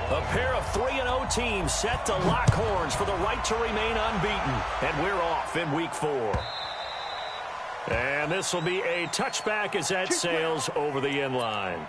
A pair of 3-0 teams set to lock horns for the right to remain unbeaten. And we're off in week 4. And this will be a touchback as that sails over the end line.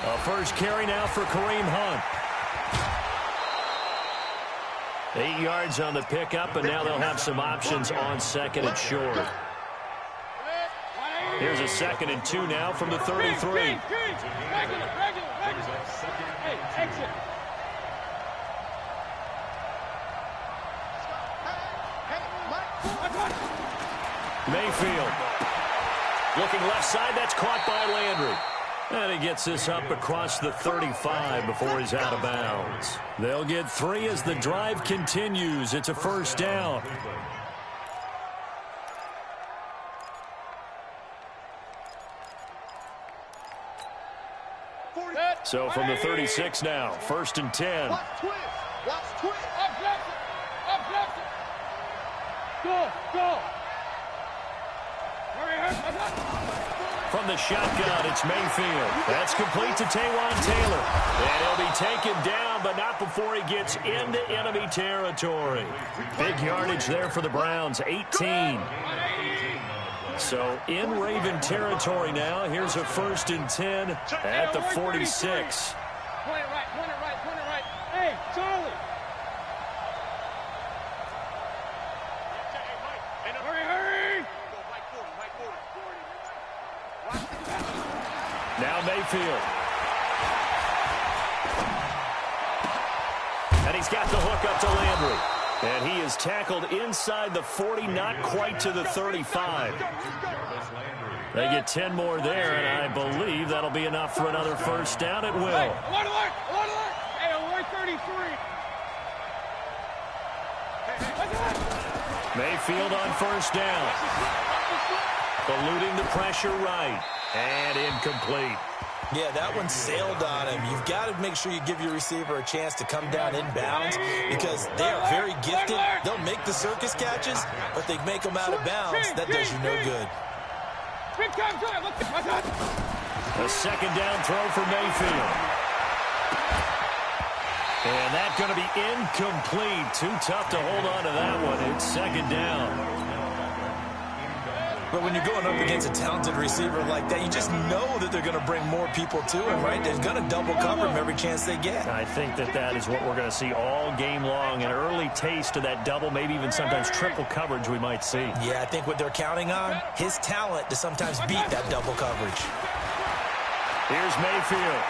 A first carry now for Kareem Hunt. 8 yards on the pickup, and now they'll have some options on second and short. Here's a 2nd and 2 now from the 33. Mayfield. Looking left side, that's caught by Landry. And he gets this up across the 35 before he's out of bounds. They'll get 3 as the drive continues. It's a first down. So from the 36 now, 1st and 10. Go. From the shotgun, it's Mayfield. That's complete to Taywan Taylor. And he'll be taken down, but not before he gets into enemy territory. Big yardage there for the Browns, 18. So in Raven territory now. Here's a 1st and 10 at the 46. Point it right. Hey, Charlie. Hurry. Now Mayfield. And he's got the hook up to Landry. And he is tackled inside the 40, not quite to the 35. They get 10 more there, and I believe that'll be enough for another first down. It will. Hey, alert. Hey, alert 33. Mayfield on first down. Eluding the pressure right. And incomplete. Yeah, that one sailed on him. You've got to make sure you give your receiver a chance to come down inbounds because they are very gifted. They'll make the circus catches, but they make them out of bounds. That does you no good. A 2nd down throw for Mayfield. And that's going to be incomplete. Too tough to hold on to that one. It's 2nd down. But when you're going up against a talented receiver like that, you just know that they're going to bring more people to him, right? They're going to double cover him every chance they get. I think that is what we're going to see all game long. An early taste of that double, maybe even sometimes triple coverage we might see. Yeah, I think what they're counting on, his talent to sometimes beat that double coverage. Here's Mayfield.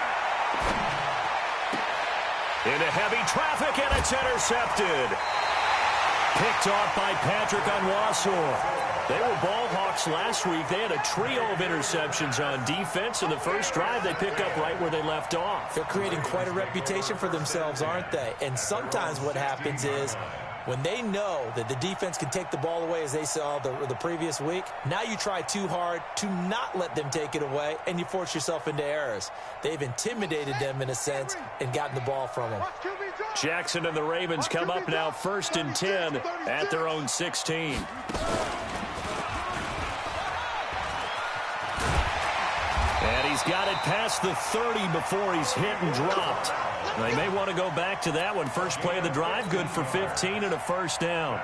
Into heavy traffic, and it's intercepted. Picked off by Patrick Onwuasor. They were ball hawks last week. They had a trio of interceptions on defense. In the first drive, they pick up right where they left off. They're creating quite a reputation for themselves, aren't they? And sometimes what happens is when they know that the defense can take the ball away, as they saw the previous week, now you try too hard to not let them take it away, and you force yourself into errors. They've intimidated them in a sense and gotten the ball from them. Jackson and the Ravens come up now 1st and 10 at their own 16. And he's got it past the 30 before he's hit and dropped. They may want to go back to that one. First play of the drive, good for 15 and a first down.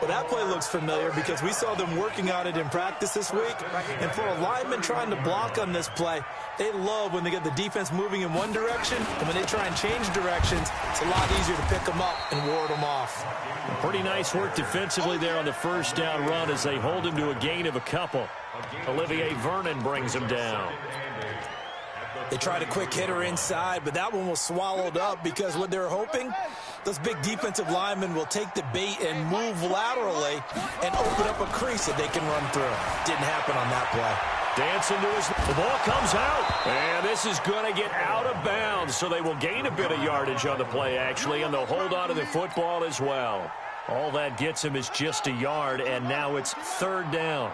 Well, that play looks familiar because we saw them working on it in practice this week. And for a lineman trying to block on this play, they love when they get the defense moving in one direction. And when they try and change directions, it's a lot easier to pick them up and ward them off. Pretty nice work defensively there on the first down run as they hold him to a gain of a couple. Olivier Vernon brings him down. They tried a quick hitter inside, but that one was swallowed up because what they're hoping, those big defensive linemen will take the bait and move laterally and open up a crease that they can run through. Didn't happen on that play. Dancing to the ball comes out. And this is going to get out of bounds, so they will gain a bit of yardage on the play, actually, and they'll hold on to the football as well. All that gets him is just a yard, and now it's third down.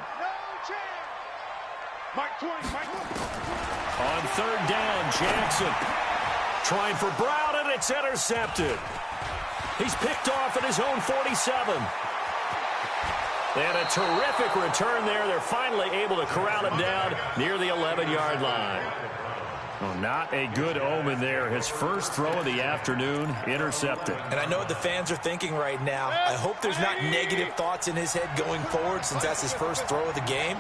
On third down, Jackson trying for Brown, and it's intercepted. He's picked off at his own 47. And a terrific return there. They're finally able to corral him down near the 11-yard line. Well, not a good omen there. His first throw of the afternoon intercepted. And I know what the fans are thinking right now. I hope there's not negative thoughts in his head going forward since that's his first throw of the game.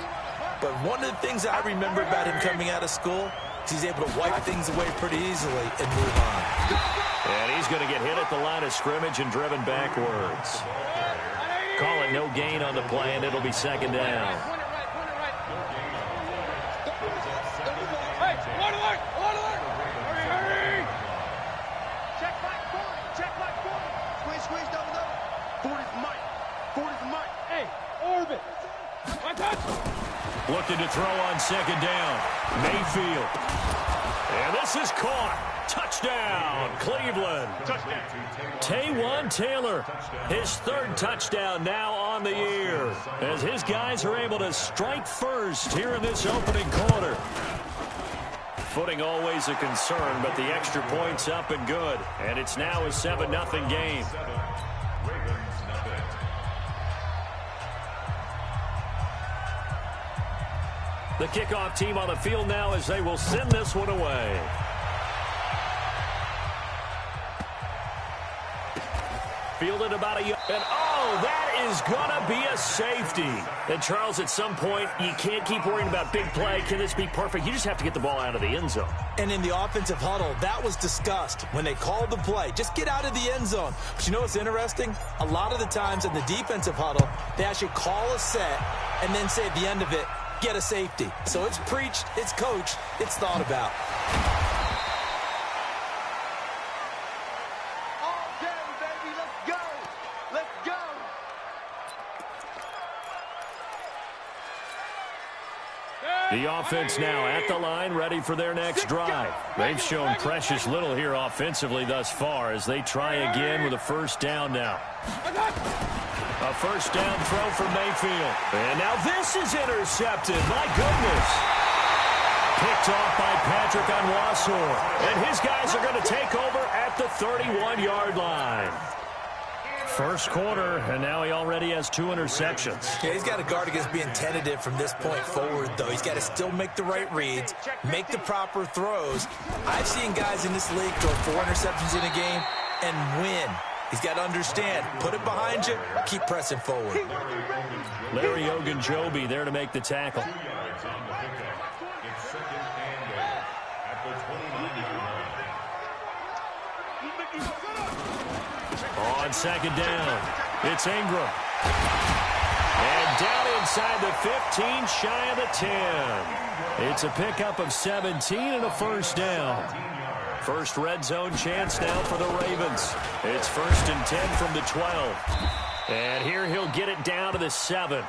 But one of the things I remember about him coming out of school is he's able to wipe things away pretty easily and move on. And he's going to get hit at the line of scrimmage and driven backwards. Call it no gain on the play, and it'll be second down. Squeeze, double. 40's Mike. 40's Mike. Hey, Orbit. Looking to throw on second down. Mayfield. And this is caught. Touchdown, Cleveland. Taywan Taylor, his third touchdown now on the year, as his guys are able to strike first here in this opening quarter. Footing always a concern, but the extra point's up and good, and it's now a 7-0 game. The kickoff team on the field now as they will send this one away. Fielded about a yard. And, oh, that is going to be a safety. And, Charles, at some point, you can't keep worrying about big play. Can this be perfect? You just have to get the ball out of the end zone. And in the offensive huddle, that was discussed when they called the play. Just get out of the end zone. But you know what's interesting? A lot of the times in the defensive huddle, they actually call a set and then say at the end of it, get a safety. So it's preached, it's coached, it's thought about. The offense now at the line, ready for their next drive. They've shown precious little here offensively thus far as they try again with a first down now. A first down throw for Mayfield. And now this is intercepted. My goodness. Picked off by Patrick Onwuasor. And his guys are going to take over at the 31-yard line. First quarter, and now he already has 2 interceptions. Yeah, he's got to guard against being tentative from this point forward, though. He's got to still make the right reads, make the proper throws. I've seen guys in this league throw 4 interceptions in a game and win. He's got to understand, put it behind you, keep pressing forward. Larry Ogunjobi there to make the tackle. On second down, it's Ingram. And down inside the 15, shy of the 10. It's a pickup of 17 and a first down. First red zone chance now for the Ravens. It's 1st and 10 from the 12. And here he'll get it down to the 7.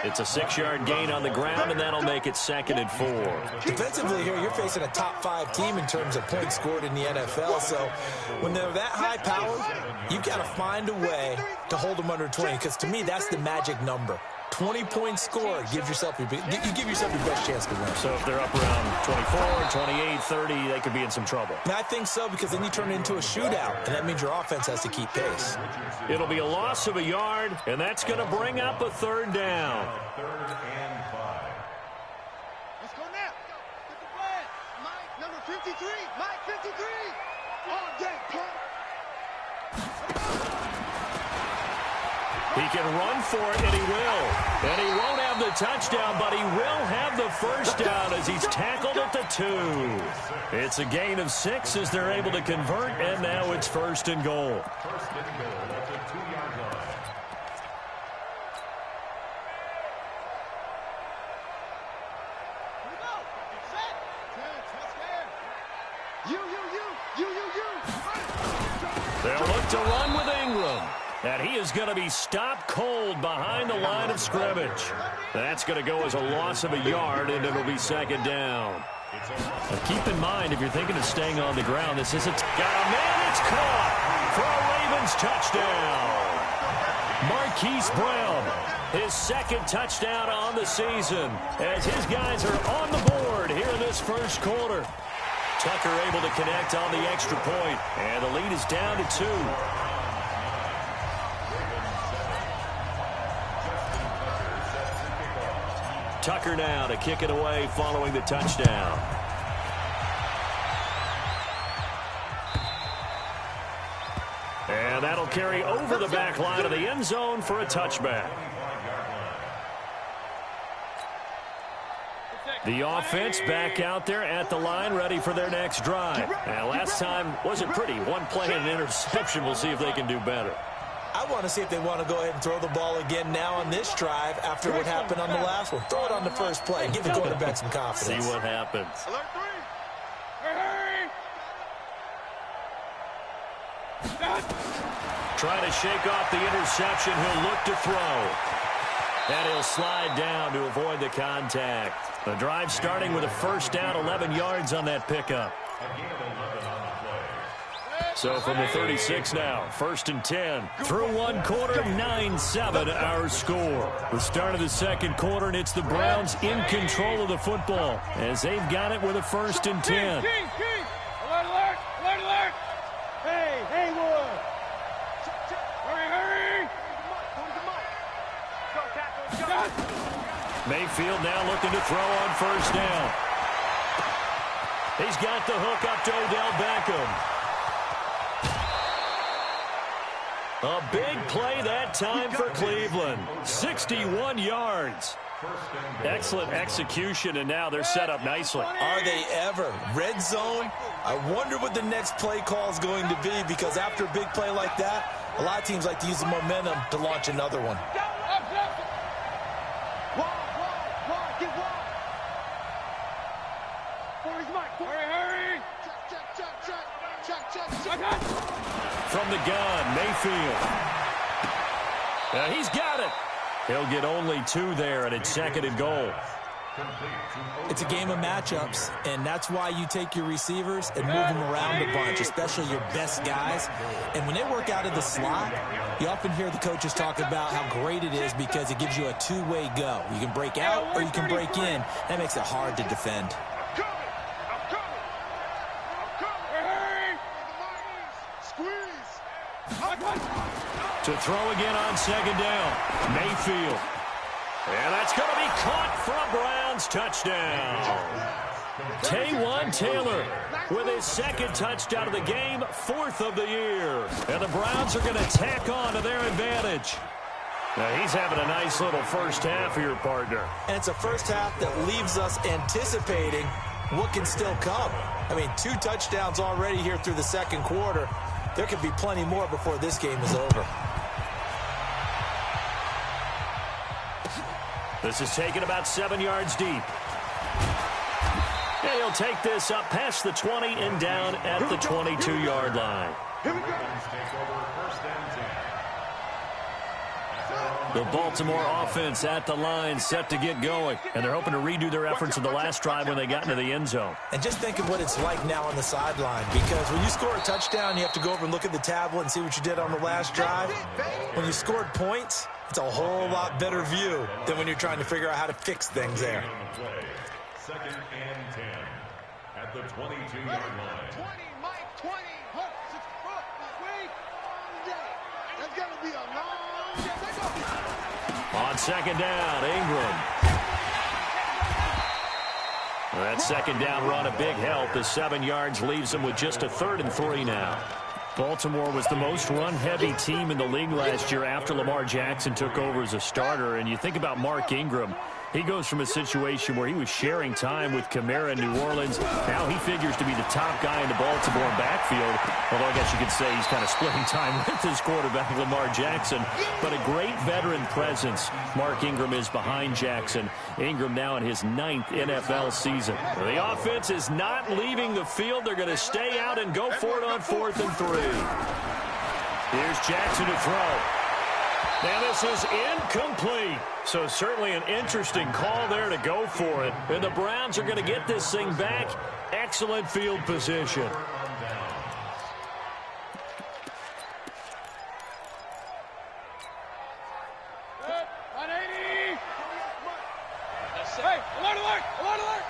It's a 6-yard gain on the ground, and that'll make it 2nd and 4. Defensively here, you're facing a top-5 team in terms of points scored in the NFL. So when they're that high-powered, you've got to find a way to hold them under 20, because to me, that's the magic number. 20 points scored, you give yourself your best chance to win. So if they're up around 24, 28, 30, they could be in some trouble. And I think so, because then you turn it into a shootout, and that means your offense has to keep pace. It'll be a loss of a yard, and that's going to bring up a 3rd down. Let's go now. Get the flag. Mike, number 53. Mike, 53. All day, punk. He can run for it, and he will. And he won't have the touchdown, but he will have the first down as he's tackled at the 2. It's a gain of 6 as they're able to convert, and now it's 1st and goal. They'll look to run with Ingram. And he is going to be stopped cold behind the line of scrimmage. That's going to go as a loss of a yard, and it'll be second down. Now keep in mind, if you're thinking of staying on the ground, this isn't... Got a man, it's caught for a Ravens touchdown. Marquise Brown, his second touchdown on the season, as his guys are on the board here in this first quarter. Tucker able to connect on the extra point, and the lead is down to 2. Tucker now to kick it away following the touchdown. And that'll carry over the back line of the end zone for a touchback. The offense back out there at the line, ready for their next drive. And last time wasn't pretty. One play and an interception. We'll see if they can do better. I want to see if they want to go ahead and throw the ball again now on this drive after what happened on the last one. Throw it on the first play. Give the quarterback some confidence. See what happens. Alert 3. Trying to shake off the interception. He'll look to throw. And he'll slide down to avoid the contact. The drive starting with a first down, 11 yards on that pickup. So from the 36 now, 1st and 10. Through one quarter, 9-7 our score. The start of the second quarter, and it's the Browns in control of the football as they've got it with a 1st and 10. Alert, alert, alert, alert. Hey, Haywood. Hurry. Mayfield now looking to throw on first down. He's got the hook up to Odell Beckham. A big play that time for Cleveland. 61 yards. Excellent execution, and now they're set up nicely. Are they ever? Red zone? I wonder what the next play call is going to be, because after a big play like that, a lot of teams like to use the momentum to launch another one. Hurry. Check. From the gun, Mayfield. He's got it. He'll get only 2 there, and it's 2nd and goal. It's a game of matchups, and that's why you take your receivers and move them around a bunch, especially your best guys. And when they work out of the slot, you often hear the coaches talk about how great it is because it gives you a two-way go. You can break out or you can break in. That makes it hard to defend. To throw again on 2nd down, Mayfield. And that's going to be caught for a Browns touchdown. Taywan Taylor with his 2nd touchdown of the game, 4th of the year. And the Browns are going to tack on to their advantage. Now he's having a nice little first half here, partner. And it's a first half that leaves us anticipating what can still come. I mean, 2 touchdowns already here through the second quarter. There could be plenty more before this game is over. This is taken about 7 yards deep. And he'll take this up past the 20 and down at the 22-yard line. The Baltimore offense at the line, set to get going. And they're hoping to redo their efforts in the last drive when they got into the end zone. And just think of what it's like now on the sideline, because when you score a touchdown, you have to go over and look at the tablet and see what you did on the last drive. When you scored points, it's a whole lot better view than when you're trying to figure out how to fix things there. 2nd and 10 at the 22-yard line. 20, Mike, 20. Hooks, it's foot, wait, long day. That's going to be a long day. On 2nd down, Ingram. That 2nd down run, a big help. The 7 yards leaves them with just a 3rd and 3 now. Baltimore was the most run-heavy team in the league last year after Lamar Jackson took over as a starter. And you think about Mark Ingram, He goes from a situation where he was sharing time with Kamara in New Orleans. Now he figures to be the top guy in the Baltimore backfield. Although I guess you could say he's kind of splitting time with his quarterback, Lamar Jackson. But a great veteran presence. Mark Ingram is behind Jackson. Ingram now in his 9th NFL season. The offense is not leaving the field. They're going to stay out and go for it on 4th and 3. Here's Jackson to throw. Now this is incomplete. So certainly an interesting call there to go for it. And the Browns are going to get this thing back. Excellent field position. Hey, alert, alert, alert, alert.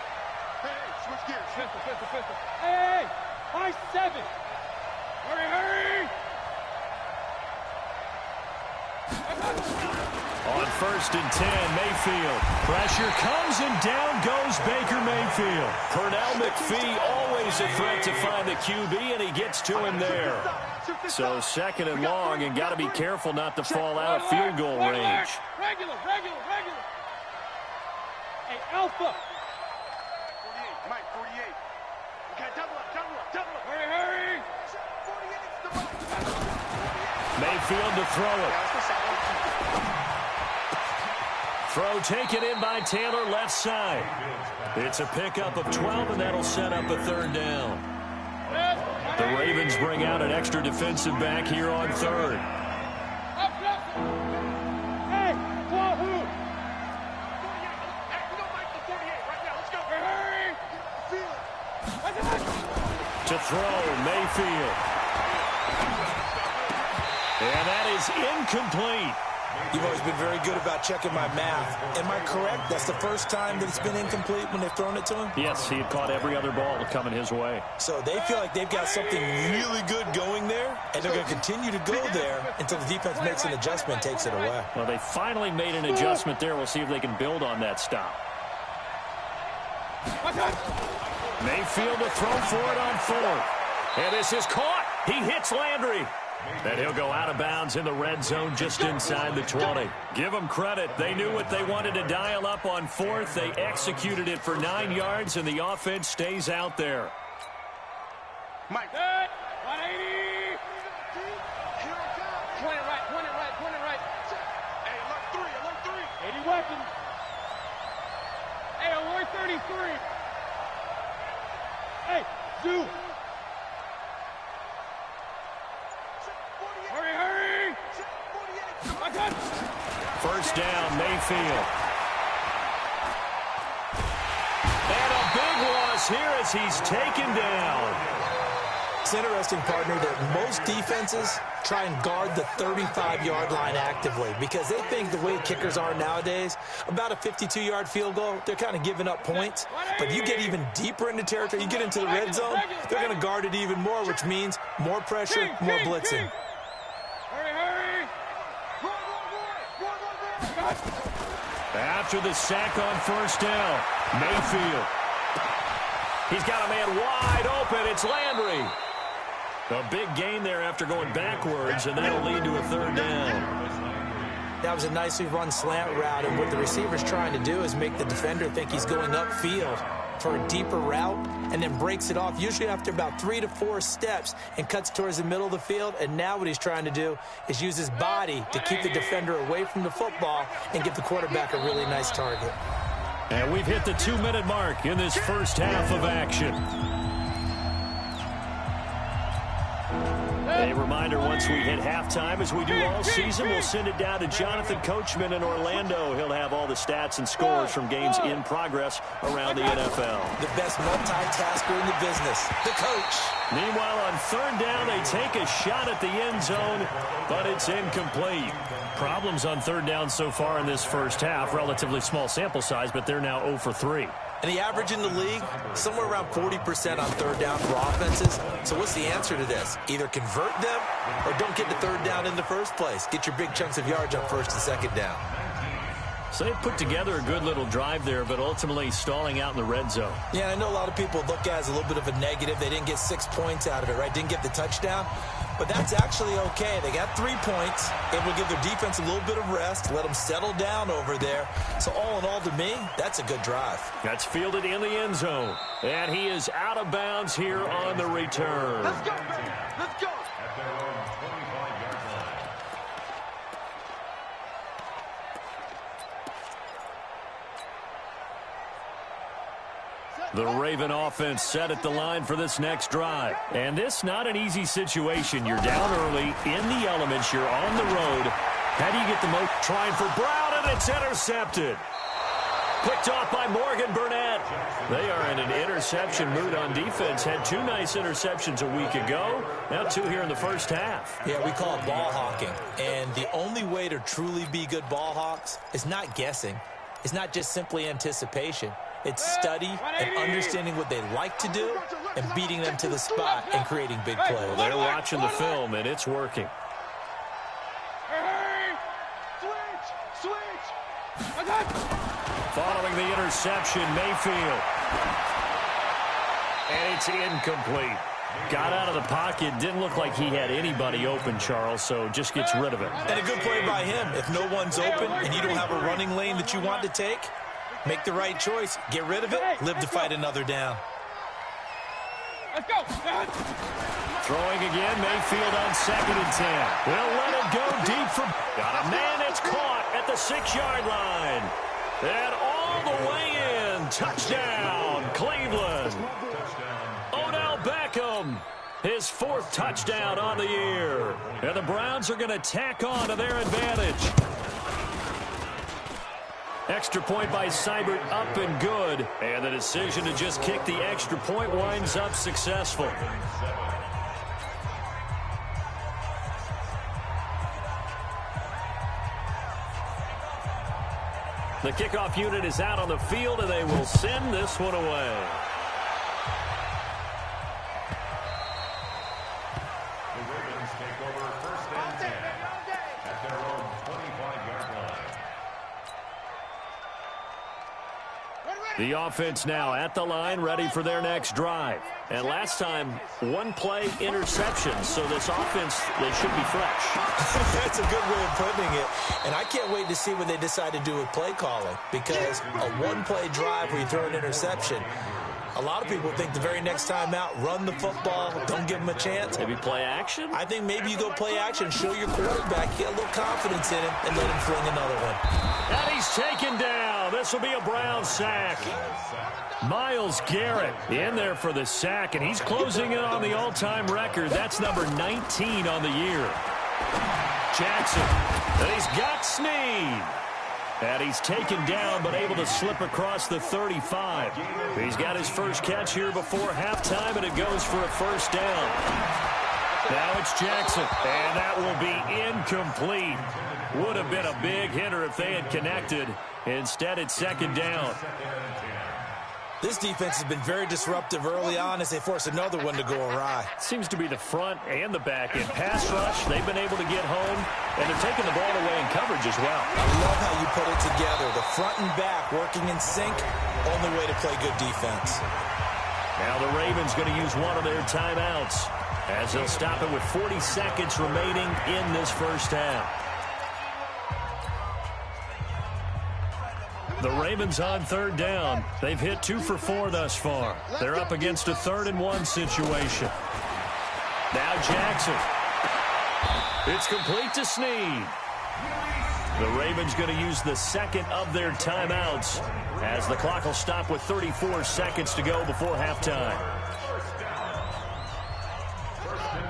Hey, switch gears. Pistol. Hey, high 7. Hurry, hurry. On 1st and 10, Mayfield. Pressure comes and down goes Baker Mayfield. Pernell McPhee always a threat to find the QB, and he gets to him there. So 2nd and long, and got to be careful not to fall out of field goal range. Regular. Hey, Alpha. 48, Mike, 48. Okay, double up. Hurry. 48. Mayfield to throw it. Throw taken in by Taylor, left side. It's a pickup of 12, and that'll set up a 3rd down. The Ravens bring out an extra defensive back here on 3rd. Hey, Wahoo! 48. Hey, you don't like the 48 right now. Let's go. Hurry! To throw, Mayfield. And that is incomplete. You've always been very good about checking my math. Am I correct? That's the first time that it's been incomplete when they've thrown it to him? Yes, he had caught every other ball coming his way. So they feel like they've got something really good going there, and they're going to continue to go there until the defense makes an adjustment and takes it away. Well, they finally made an adjustment there. We'll see if they can build on that stop. Mayfield to throw for it on 4th. And this is caught. He hits Landry. And he'll go out of bounds in the red zone just inside the 20. Give them credit. They knew what they wanted to dial up on 4th. They executed it for 9 yards, and the offense stays out there. Mike. 180. Point it right. Hey, alert 3. 80 weapons. Hey, alert 33. Hey, Zoo. Hurry! 1st down, Mayfield. And a big loss here as he's taken down. It's interesting, partner, that most defenses try and guard the 35-yard line actively because they think the way kickers are nowadays, about a 52-yard field goal, they're kind of giving up points. But you get even deeper into territory, you get into the red zone, they're going to guard it even more, which means more pressure, more blitzing. Hurry! After the sack on 1st down, Mayfield. He's got a man wide open. It's Landry. A big gain there after going backwards, and that'll lead to a 3rd down. That was a nicely run slant route, and what the receiver's trying to do is make the defender think he's going upfield for a deeper route and then breaks it off, usually after about 3 to 4 steps, and cuts towards the middle of the field. And now what he's trying to do is use his body to keep the defender away from the football and give the quarterback a really nice target. And we've hit the 2-minute mark in this first half of action. A reminder, once we hit halftime, as we do all season, we'll send it down to Jonathan Coachman in Orlando. He'll have all the stats and scores from games in progress around the NFL. The best multitasker in the business, the coach. Meanwhile, on 3rd down, they take a shot at the end zone, but it's incomplete. Problems on 3rd down so far in this first half. Relatively small sample size, but they're now 0 for 3. And the average in the league, somewhere around 40% on 3rd down for offenses. So what's the answer to this? Either convert them or don't get to 3rd down in the first place. Get your big chunks of yards on 1st and 2nd down. So they put together a good little drive there, but ultimately stalling out in the red zone. Yeah, I know a lot of people look at it as a little bit of a negative. They didn't get 6 points out of it, right? Didn't get the touchdown. but that's actually okay. They got 3 points. It will give their defense a little bit of rest, let them settle down over there. So all in all, to me, that's a good drive. That's fielded in the end zone. And he is out of bounds here on the return. Let's go, baby. Let's go. At their own 25-yard line. The Raven offense set at the line for this next drive. And this not an easy situation. You're down early, in the elements, you're on the road. How do you get the most? Trying for Brown, and it's intercepted. Picked off by Morgan Burnett. They are in an interception mood on defense. Had 2 nice interceptions a week ago. Now 2 here in the first half. Yeah, we call it ball hawking. And the only way to truly be good ball hawks is not guessing. It's not just simply anticipation. It's study and understanding what they like to do and beating them to the spot and creating big plays. Well, they're watching the film, and it's working. Hey, switch. Following the interception, Mayfield. And it's incomplete. Got out of the pocket. Didn't look like he had anybody open, Charles, so just gets rid of it. And a good play by him. If no one's open and you don't have a running lane that you want to take, make the right choice. Get rid of it. Live to fight another down. Let's go. Throwing again, Mayfield on 2nd and 10. They'll let it go deep for... Got a man. It's caught at the 6-yard line. And all the way in. Touchdown, Cleveland. Odell Beckham, his 4th touchdown on the year. And the Browns are going to tack on to their advantage. Extra point by Seibert, up and good. And the decision to just kick the extra point winds up successful. The kickoff unit is out on the field, and they will send this one away. The Ravens take over 1st and 10 at their own 25-yard line. The offense now at the line, ready for their next drive. And last time, 1-play interception, so this offense, they should be fresh. That's a good way of putting it. And I can't wait to see what they decide to do with play calling, because a 1-play drive where you throw an interception, a lot of people think the very next time out, run the football, don't give them a chance. Maybe play action? I think maybe you go play action, show your quarterback, get a little confidence in him, and let him fling another one. And he's taken down. This will be a Brown sack. Myles Garrett in there for the sack, and he's closing in on the all-time record. That's number 19 on the year. Jackson, and he's got Snead. And he's taken down, but able to slip across the 35. He's got his first catch here before halftime, and it goes for a 1st down. Now it's Jackson, and that will be incomplete. Would have been a big hitter if they had connected. Instead, it's 2nd down. This defense has been very disruptive early on as they force another one to go awry. Seems to be the front and the back end. Pass rush, they've been able to get home, and they're taking the ball away in coverage as well. I love how you put it together. The front and back working in sync, only way to play good defense. Now the Ravens going to use one of their timeouts as they'll stop it with 40 seconds remaining in this first half. The Ravens on 3rd down. They've hit 2 for 4 thus far. They're up against a 3rd and 1 situation. Now Jackson. It's complete to Snead. The Ravens going to use the 2nd of their timeouts as the clock will stop with 34 seconds to go before halftime.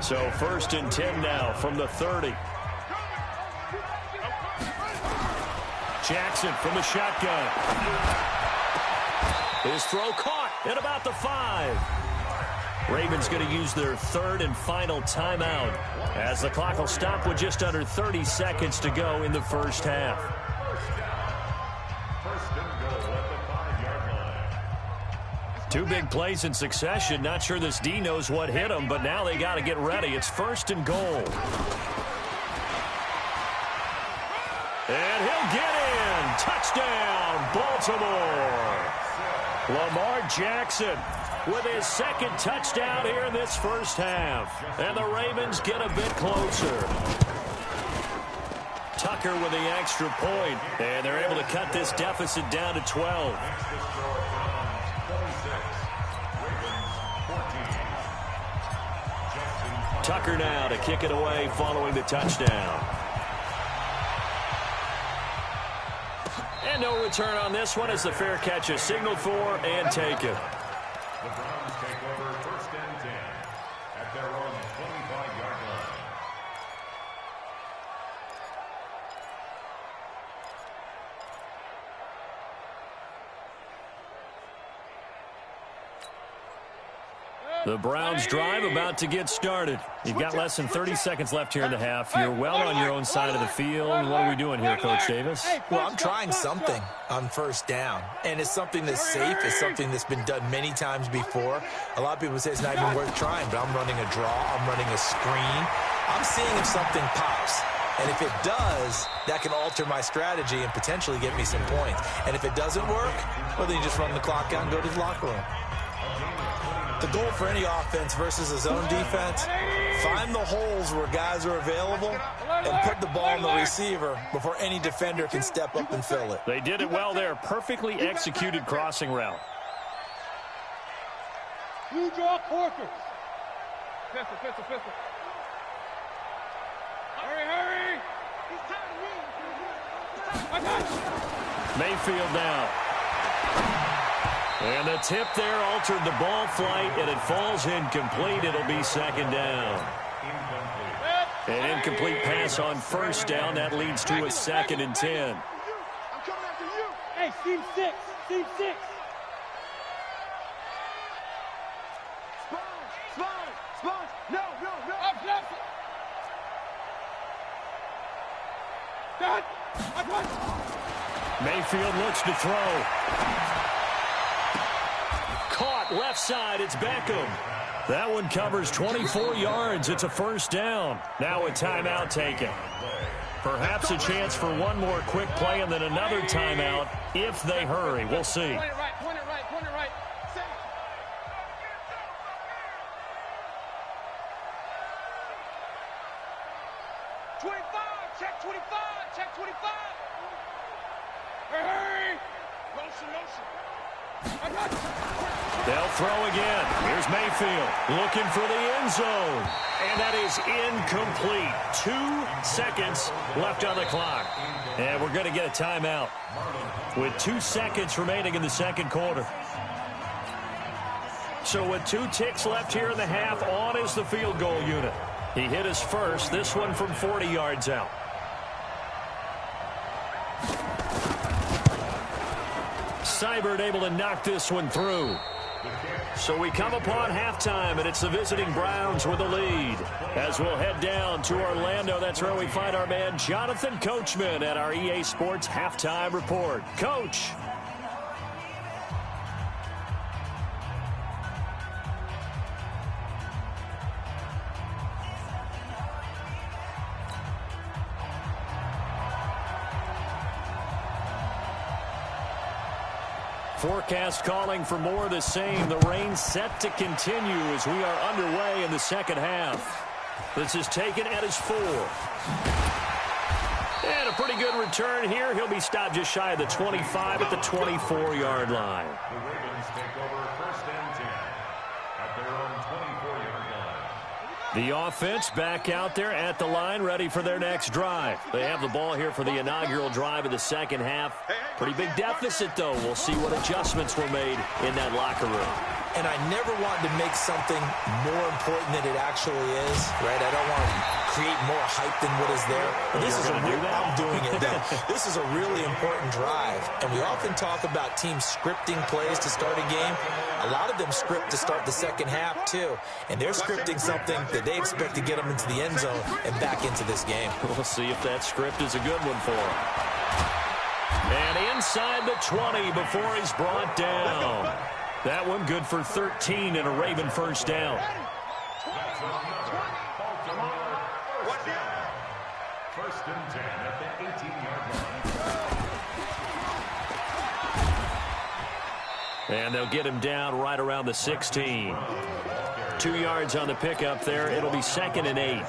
So 1st and 10 now from the 30. Jackson from the shotgun. His throw caught at about the 5. Ravens going to use their 3rd and final timeout as the clock will stop with just under 30 seconds to go in the first half. 1st and goal at the 5-yard line. 2 big plays in succession. Not sure this D knows what hit him, but now they got to get ready. It's 1st and goal. And he'll get in. Touchdown, Baltimore. Lamar Jackson with his second touchdown here in this first half. And the Ravens get a bit closer. Tucker with the extra point, and they're able to cut this deficit down to 12. Tucker now to kick it away following the touchdown. And no return on this one as the fair catch is signaled for and taken. The Browns take over first and 10 at their own 25-yard line. The Browns drive about to get started. You've got less than 30 seconds left here in the half. You're well on your own side of the field. What are we doing here, Coach Davis? Well, I'm trying something on first down, and it's something that's safe. It's something that's been done many times before. A lot of people say it's not even worth trying, but I'm running a draw. I'm running a screen. I'm seeing if something pops. And if it does, that can alter my strategy and potentially get me some points. And if it doesn't work, well, then you just run the clock out and go to the locker room. The goal for any offense versus a zone defense, find the holes where guys are available and put the ball on the receiver before any defender can step up and fill it. They did it well there. Perfectly executed crossing route. Blue draw quarters. Pistol, pistol, pistol. Hurry, hurry. Mayfield now. And the tip there altered the ball flight, and it falls incomplete. It'll be second down. An incomplete pass on first down. That leads to a 2nd and 10. I'm coming after you. Hey, team 6. Team 6. Sponge. No. Up, left. Done. Mayfield looks to throw. Caught left side. It's Beckham. That one covers 24 yards. It's a first down. Now a timeout taken. Perhaps a chance for one more quick play and then another timeout if they hurry. We'll see. Point it right. 25. Check 25. Hurry. Motion. They'll throw again. Here's Mayfield looking for the end zone. And that is incomplete. 2 seconds left on the clock. And we're going to get a timeout with 2 seconds remaining in the second quarter. So with 2 ticks left here in the half, on is the field goal unit. He hit his first, this one from 40 yards out. Seibert able to knock this one through. So we come upon halftime, and it's the visiting Browns with the lead. As we'll head down to Orlando, that's where we find our man Jonathan Coachman at our EA Sports Halftime Report. Coach. Forecast calling for more of the same. The rain set to continue as we are underway in the second half. This is taken at his 4. And a pretty good return here. He'll be stopped just shy of the 25 at the 24-yard line. The Ravens take over first and 10 at their own 24-yard line. The offense back out there at the line, ready for their next drive. They have the ball here for the inaugural drive of the second half. Pretty big deficit, though. We'll see what adjustments were made in that locker room. And I never want to make something more important than it actually is, right? I don't want to create more hype than what is there. But this is I'm doing it now. This is a really important drive. And we often talk about teams scripting plays to start a game. A lot of them script to start the second half, too. And they're scripting something that they expect to get them into the end zone and back into this game. We'll see if that script is a good one for them. And inside the 20 before he's brought down. That one good for 13 and a Raven first down. First and 10 at the 18-yard line. And they'll get him down right around the 16. 2 yards on the pickup there. It'll be 2nd and 8.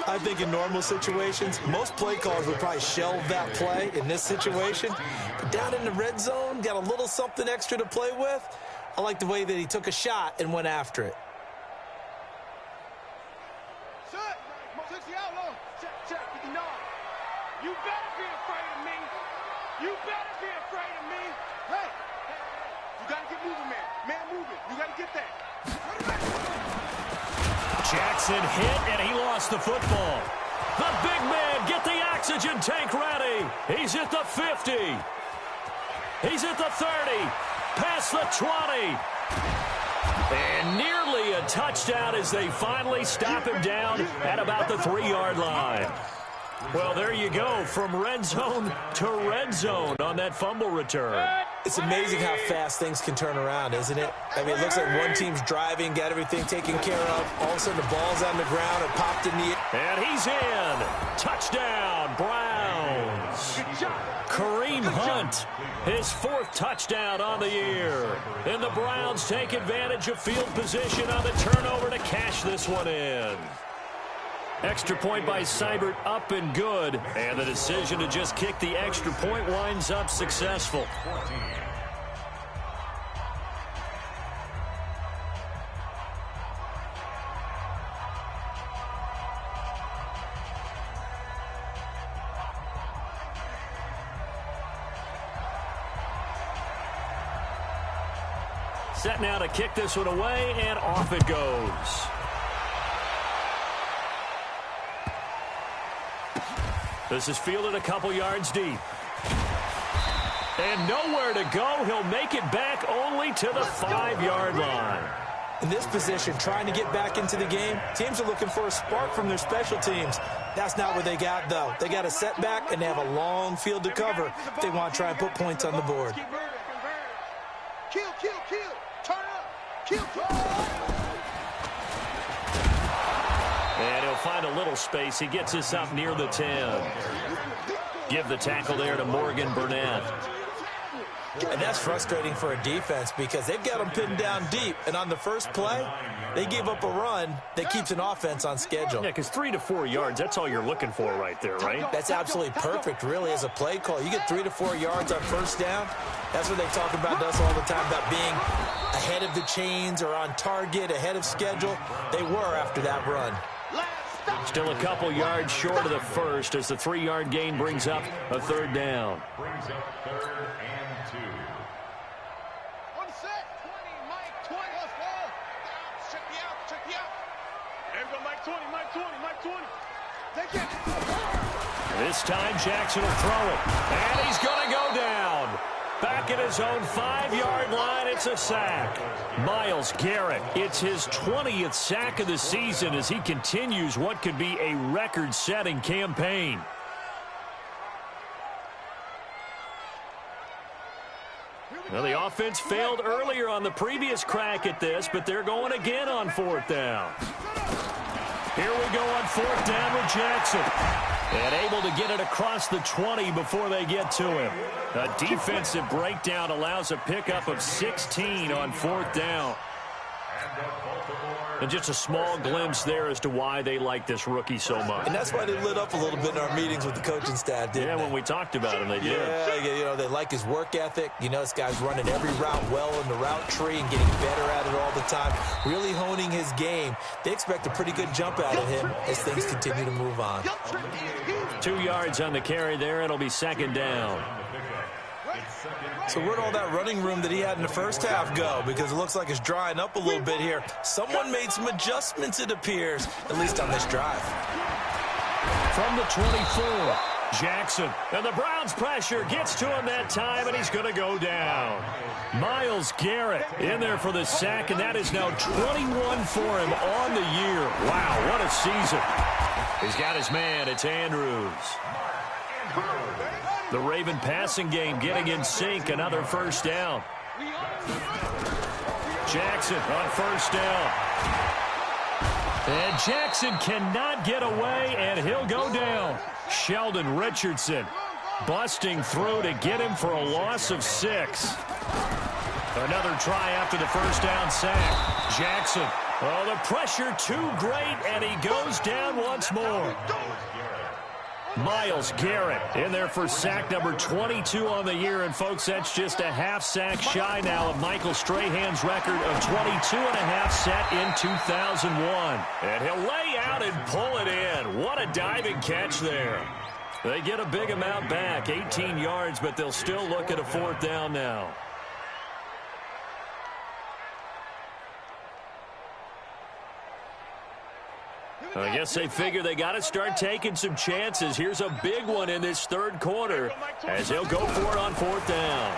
I think in normal situations, most play callers would probably shelve that play in this situation. But down in the red zone, got a little something extra to play with. I like the way that he took a shot and went after it. Shut! 60 outlaw. Check, 59. You better be afraid of me. You better be afraid of me. Hey, you got to get moving, man. Man moving. You got to get that. Jackson hit, and he lost the football. The big man, get the oxygen tank ready. He's at the 50. He's at the 30. Past the 20. And nearly a touchdown as they finally stop him down at about the 3-yard line. Well, there you go, from red zone to red zone on that fumble return. It's amazing how fast things can turn around, isn't it? I mean, it looks like one team's driving, got everything taken care of. All of a sudden, the ball's on the ground and popped in the air. And he's in. Touchdown, Browns. Kareem Hunt, his 4th touchdown on the year. And the Browns take advantage of field position on the turnover to cash this one in. Extra point by Seibert, up and good. And the decision to just kick the extra point winds up successful. Set now to kick this one away, and off it goes. This is fielded a couple yards deep. And nowhere to go. He'll make it back only to the 5-yard line. In this position, trying to get back into the game, teams are looking for a spark from their special teams. That's not what they got, though. They got a setback, and they have a long field to cover if they want to try and put points on the board. Kill. Turn up. Kill. And he'll find a little space. He gets us up near the 10. Give the tackle there to Morgan Burnett. And that's frustrating for a defense because they've got them pinned down deep. And on the first play, they gave up a run that keeps an offense on schedule. Yeah, because 3 to 4 yards, that's all you're looking for right there, right? That's absolutely perfect, really, as a play call. You get 3 to 4 yards on first down. That's what they talk about us all the time, about being ahead of the chains or on target, ahead of schedule. They were after that run. Still a couple yards short of the first as the 3-yard gain brings up a 3rd down. Brings up 3rd and 2. One set. 20, Mike 20. Let's go. Check me out. There we go, Mike 20. Take it. This time Jackson will throw it. And he's going to go down. Back at his own 5-yard line, it's a sack. Myles Garrett, it's his 20th sack of the season as he continues what could be a record-setting campaign. Well, the offense failed earlier on the previous crack at this, but they're going again on 4th down. Here we go on 4th down with Jackson. And able to get it across the 20 before they get to him. A defensive breakdown allows a pickup of 16 on 4th down. And just a small glimpse there as to why they like this rookie so much. And that's why they lit up a little bit in our meetings with the coaching staff, didn't they? When we talked about him, they did. Yeah, they like his work ethic. You know, this guy's running every route well in the route tree and getting better at it all the time, really honing his game. They expect a pretty good jump out of him as things continue to move on. 2 yards on the carry there. It'll be 2nd down. So where'd all that running room that he had in the first half go? Because it looks like it's drying up a little bit here. Someone made some adjustments, it appears, at least on this drive. From the 24, Jackson. And the Browns' pressure gets to him that time, and he's going to go down. Myles Garrett in there for the sack, and that is now 21 for him on the year. Wow, what a season. He's got his man. It's Andrews. The Raven passing game getting in sync. Another 1st down. Jackson on 1st down. And Jackson cannot get away, and he'll go down. Sheldon Richardson busting through to get him for a loss of 6. Another try after the first down sack. Jackson. Oh, the pressure too great, and he goes down once more. Myles Garrett in there for sack number 22 on the year. And, folks, that's just a half sack shy now of Michael Strahan's record of 22 and a half set in 2001. And he'll lay out and pull it in. What a diving catch there. They get a big amount back, 18 yards, but they'll still look at a fourth down now. I guess they figure they got to start taking some chances. Here's a big one in this third quarter as they'll go for it on fourth down.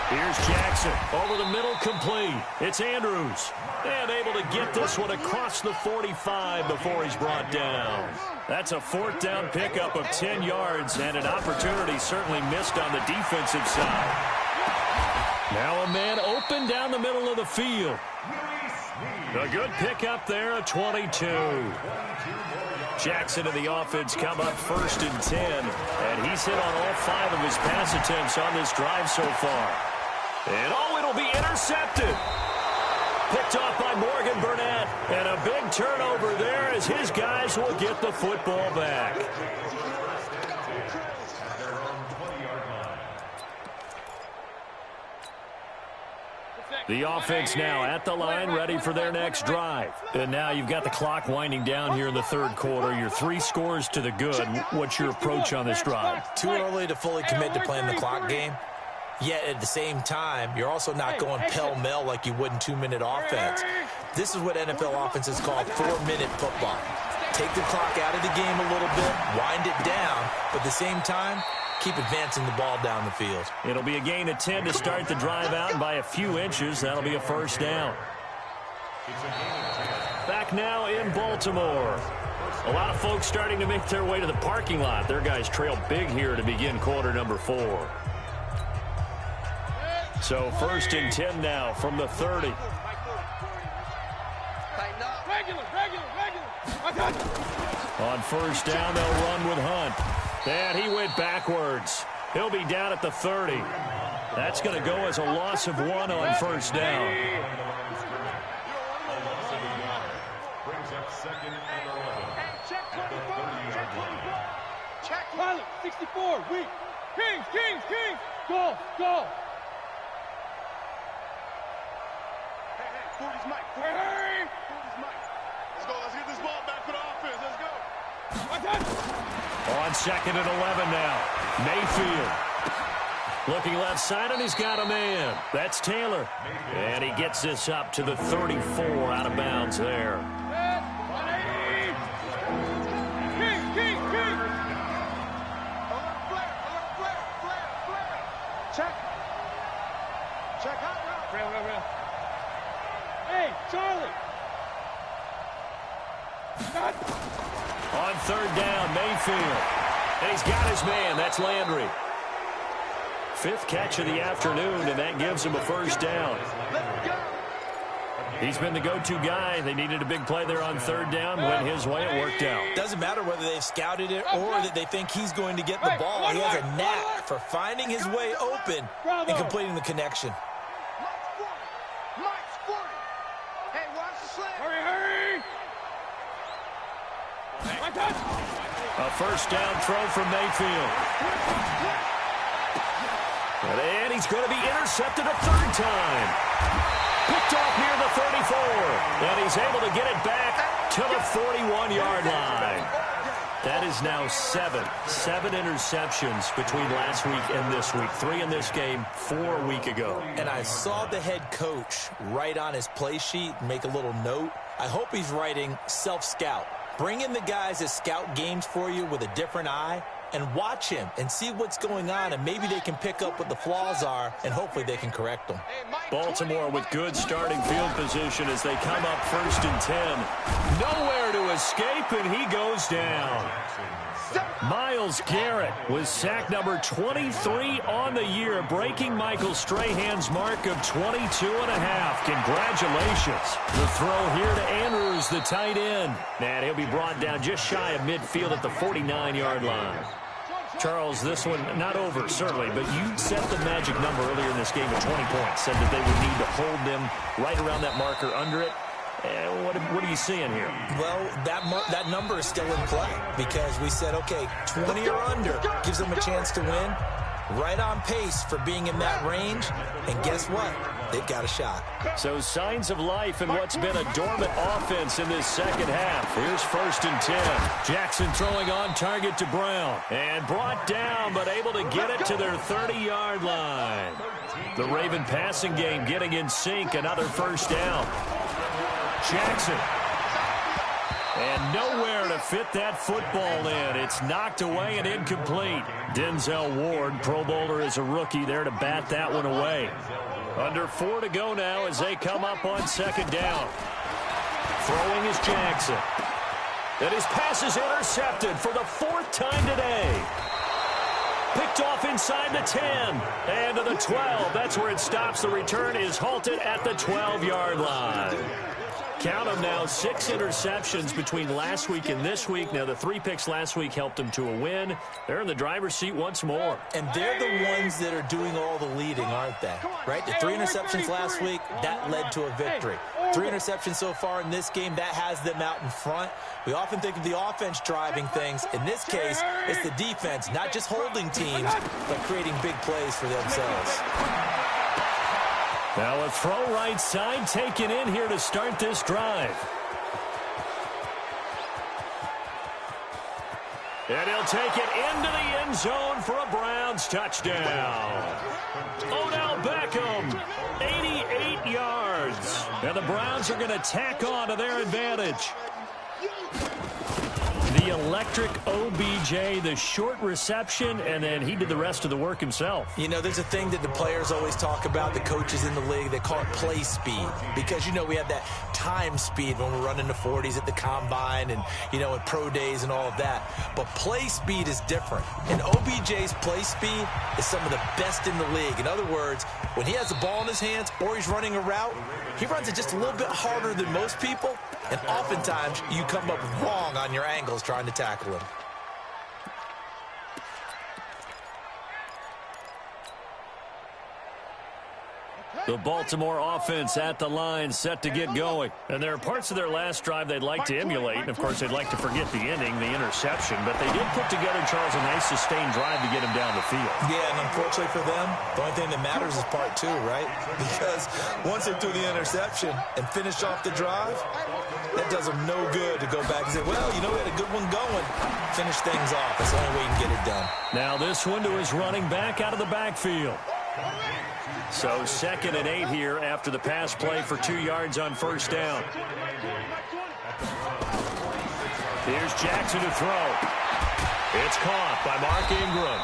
Here's Jackson over the middle, complete. It's Andrews. And able to get this one across the 45 before he's brought down. That's a fourth down pickup of 10 yards and an opportunity certainly missed on the defensive side. Now a man open down the middle of the field. A good pickup there at 22. Jackson and the offense come up 1st and 10. And he's hit on all 5 of his pass attempts on this drive so far. And it'll be intercepted. Picked off by Morgan Burnett. And a big turnover there as his guys will get the football back. The offense now at the line, ready for their next drive. And now you've got the clock winding down here in the third quarter. You're 3 scores to the good. What's your approach on this drive? Too early to fully commit to playing the clock game. Yet at the same time, you're also not going pell-mell like you would in 2-minute offense. This is what NFL offenses call 4-minute football. Take the clock out of the game a little bit, wind it down, but at the same time, keep advancing the ball down the field. It'll be a gain of 10 to start the drive out, and by a few inches, that'll be a first down. Back now in Baltimore. A lot of folks starting to make their way to the parking lot. Their guys trail big here to begin quarter number 4. So 1st and 10 now from the 30. On first down, they'll run with Hunt. And he went backwards. He'll be down at the 30. That's going to go as a loss of 1 on first down. Brings up 2nd and 11. Check 24. Check Pilot, 64, weak. Kings. Go. Hey, 40's Mike. 40's Mike. Let's get this ball back for the offense. Let's go. On 2nd and 11 now. Mayfield. Looking left side, and he's got a man. That's Taylor. And he gets this up to the 34 out of bounds there. King. Flare. Check out now. Real. Hey, Charlie. On 3rd down, Mayfield. And he's got his man. That's Landry. 5th catch of the afternoon, and that gives him a first down. He's been the go-to guy. They needed a big play there on 3rd down. Went his way. It worked out. Doesn't matter whether they've scouted it or that they think he's going to get the ball. He has a knack for finding his way open and completing the connection. Mike's 40. Hey, watch the slant. Hurry. A first down throw from Mayfield. And he's going to be intercepted a 3rd time. Picked off near the 34. And he's able to get it back to the 41-yard line. That is now 7 interceptions between last week and this week. 3 in this game, 4 a week ago. And I saw the head coach write on his play sheet and make a little note. I hope he's writing self-scout. Bring in the guys that scout games for you with a different eye and watch him and see what's going on, and maybe they can pick up what the flaws are, and hopefully they can correct them. Baltimore with good starting field position as they come up 1st and 10. Nowhere to escape, and he goes down. Myles Garrett was sack number 23 on the year, breaking Michael Strahan's mark of 22 and a half. Congratulations. The throw here to Andrews, the tight end. And he'll be brought down just shy of midfield at the 49-yard line. Charles, this one not over, certainly, but you set the magic number earlier in this game at 20 points, said that they would need to hold them right around that marker under it. What are you seeing here? Well, that number is still in play because we said, okay, 20 or under gives them a chance to win. Right on pace for being in that range. And guess what? They've got a shot. So signs of life in what's been a dormant offense in this second half. Here's 1st and 10. Jackson throwing on target to Brown. And brought down, but able to get it to their 30-yard line. The Raven passing game getting in sync. Another first down. Jackson. And nowhere to fit that football in. It's knocked away and incomplete. Denzel Ward, Pro Bowler as a rookie, there to bat that one away. Under 4 to go now as they come up on 2nd down. Throwing is Jackson. And his pass is intercepted for the 4th time today. Picked off inside the 10 and to the 12. That's where it stops. The return is halted at the 12-yard line. Count them now, 6 interceptions between last week and this week. Now, the 3 picks last week helped them to a win. They're in the driver's seat once more. And they're the ones that are doing all the leading, aren't they? Right? The 3 interceptions last week, that led to a victory. 3 interceptions so far in this game, that has them out in front. We often think of the offense driving things. In this case, it's the defense, not just holding teams, but creating big plays for themselves. Now a throw right side taken in here to start this drive. And he'll take it into the end zone for a Browns touchdown. Odell Beckham, 88 yards. And the Browns are going to tack on to their advantage. The electric OBJ, the short reception, and then he did the rest of the work himself. You know, there's a thing that the players always talk about, the coaches in the league, they call it play speed. Because, you know, we have that time speed when we're running the 40s at the combine and, you know, at pro days and all of that. But play speed is different. And OBJ's play speed is some of the best in the league. In other words, when he has the ball in his hands or he's running a route, he runs it just a little bit harder than most people. And oftentimes, you come up wrong on your angles trying to tackle him. The Baltimore offense at the line, set to get going. And there are parts of their last drive they'd like to emulate. And, of course, they'd like to forget the ending, the interception. But they did put together, Charles, a nice sustained drive to get him down the field. Yeah, and unfortunately for them, the only thing that matters is part 2, right? Because once they do the interception and finish off the drive, that does them no good to go back and say, well, you know, we had a good one going. Finish things off. That's the only way you can get it done. Now this one to his running back out of the backfield. So 2nd and 8 here after the pass play for 2 yards on 1st down. Here's Jackson to throw. It's caught by Mark Ingram.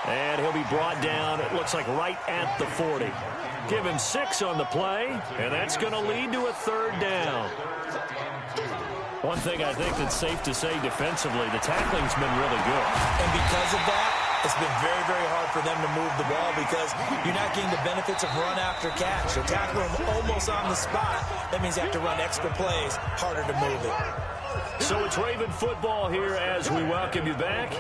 And he'll be brought down, it looks like right at the 40. Give him 6 on the play, and that's going to lead to a 3rd down. One thing I think that's safe to say defensively, the tackling's been really good. And because of that, it's been very, very hard for them to move the ball because you're not getting the benefits of run after catch. You're tackling them almost on the spot. That means you have to run extra plays, harder to move it. So it's Raven football here as we welcome you back.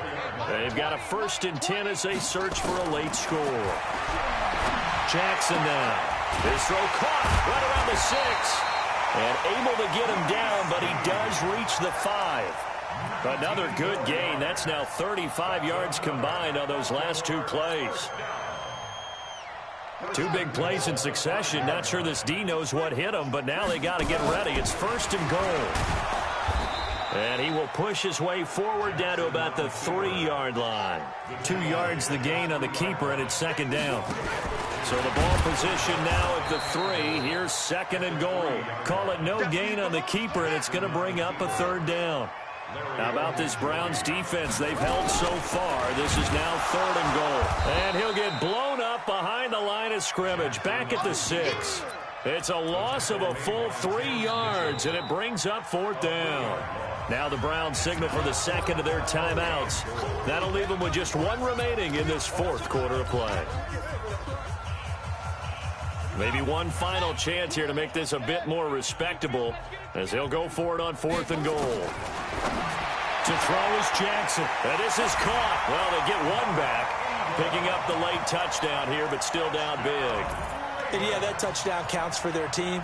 They've got a 1st and 10 as they search for a late score. Jackson now. His throw caught right around the 6. And able to get him down, but he does reach the 5. Another good gain. That's now 35 yards combined on those last 2 plays. 2 big plays in succession. Not sure this D knows what hit him, but now they got to get ready. It's 1st and goal. And he will push his way forward down to about the 3-yard line. 2 yards the gain on the keeper, and it's 2nd down. So the ball position now at the 3. Here's 2nd and goal. Call it no gain on the keeper, and it's going to bring up a 3rd down. How about this Browns defense they've held so far? This is now 3rd and goal. And he'll get blown up behind the line of scrimmage, back at the 6. It's a loss of a full 3 yards, and it brings up 4th down. Now the Browns signal for the 2nd of their timeouts. That'll leave them with just 1 remaining in this 4th quarter of play. Maybe one final chance here to make this a bit more respectable as they'll go for it on 4th and goal. To throw is Jackson. And this is caught. Well, they get one back. Picking up the late touchdown here, but still down big. And yeah, that touchdown counts for their team,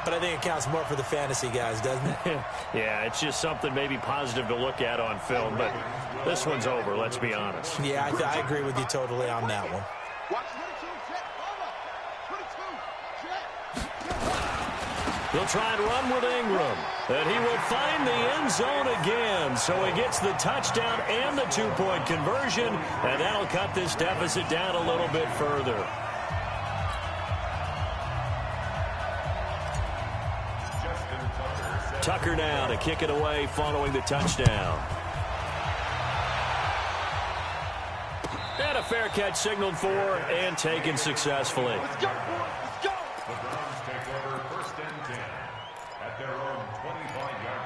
but I think it counts more for the fantasy guys, doesn't it? Yeah, it's just something maybe positive to look at on film, but this one's over, let's be honest. Yeah, I agree with you totally on that one. He'll try and run with Ingram, and he will find the end zone again. So he gets the touchdown and the two-point conversion, and that'll cut this deficit down a little bit further. Tucker now to kick it away following the touchdown. And a fair catch signaled for and taken successfully. Let's go, boys. Let's go. The Browns take over 1st and 10 at their own 25-yard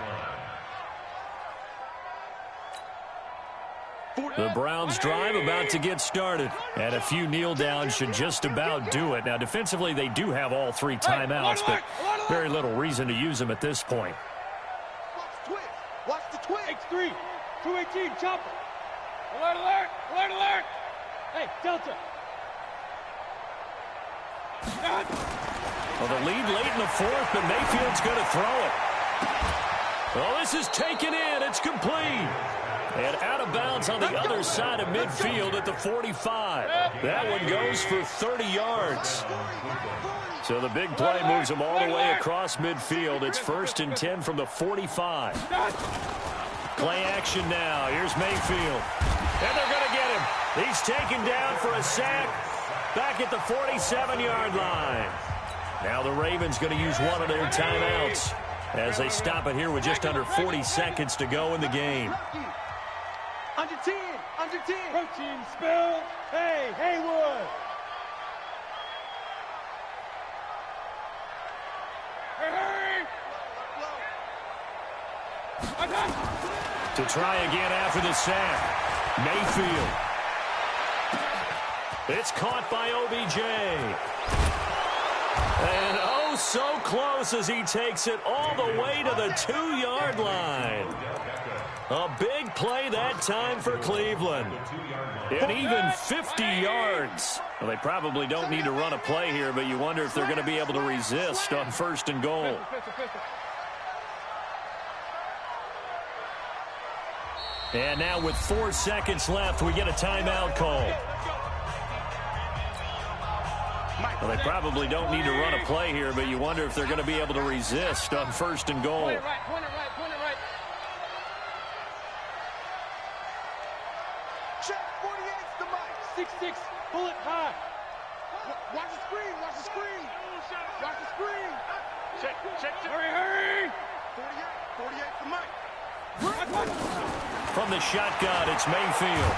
line. The Browns drive about to get started, and a few kneel downs should just about do it. Now, defensively, they do have all 3 timeouts, but very little reason to use them at this point. Watch the twist. X3, 218, chopper. Alert, alert, alert, alert. Hey, Delta. Well, the lead late in the 4th, but Mayfield's going to throw it. Well, this is taken in. It's complete. And out of bounds on the other side of midfield at the 45. That one goes for 30 yards. So the big play moves them all the way across midfield. It's 1st and 10 from the 45. Play action now. Here's Mayfield. And they're going to get him. He's taken down for a sack back at the 47-yard line. Now the Ravens going to use one of their timeouts as they stop it here with just under 40 seconds to go in the game. Under 10, under 10. Protein spill. Hey, Haywood. Hey, To try again after the sack. Mayfield. It's caught by OBJ. And oh, so close as he takes it all the way to the 2-yard line. A big play that time for Cleveland. And even 50 yards. Well, they probably don't need to run a play here, but you wonder if they're going to be able to resist on 1st and goal. And now with 4 seconds left, we get a timeout call. Well, they probably don't need to run a play here, but you wonder if they're going to be able to resist on 1st and goal. point it right, point it right, point it right. Check, 48's the mic. 6-6, pull it high. Watch the screen, watch the screen. Watch the screen. Check, check, check. Hurry, hurry. 48's the mic. From the shotgun, it's Mayfield.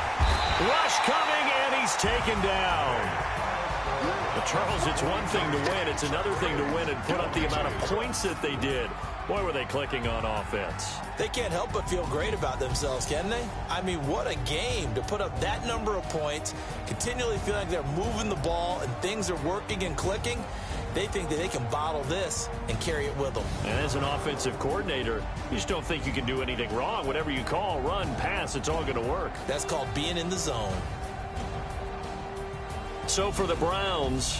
Rush coming, and he's taken down. But Charles, it's one thing to win. It's another thing to win and put up the amount of points that they did. Boy, were they clicking on offense. They can't help but feel great about themselves, can they? I mean, what a game to put up that number of points, continually feel like they're moving the ball and things are working and clicking. They think that they can bottle this and carry it with them. And as an offensive coordinator, you just don't think you can do anything wrong. Whatever you call, run, pass, it's all going to work. That's called being in the zone. So for the Browns,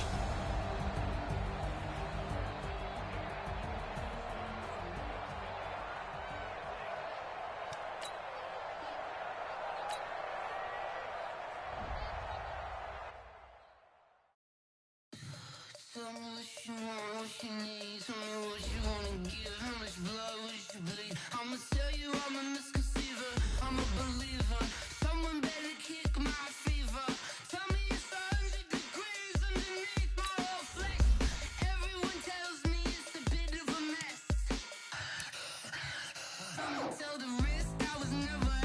Tell the risk I was never